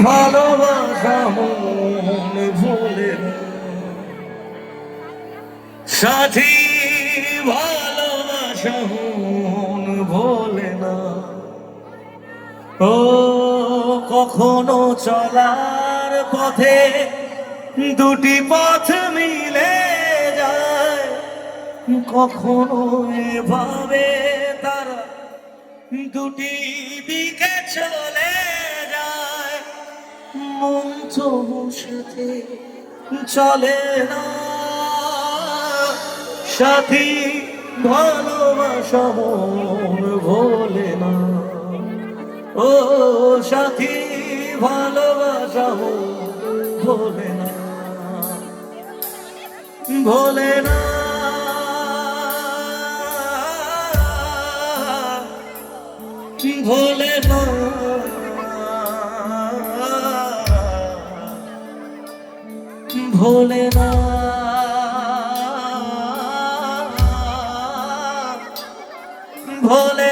ভালোবাসা মন ভোলে না, সাথী ভালোবাসা মন ভোলে না। ও কখনো চলার পথে দুটি পথ মিলে যায়, কখনো এভাবে তারা দুটি দিকে চলে যায়। মন তবু সাথে চলে না, সাথী ভালোবাসা মন ভোলে না। ও সাথী ভালোবাসা মন ভোলে না, ভোলে না, ভোলে না, ভোলে না, ভোলে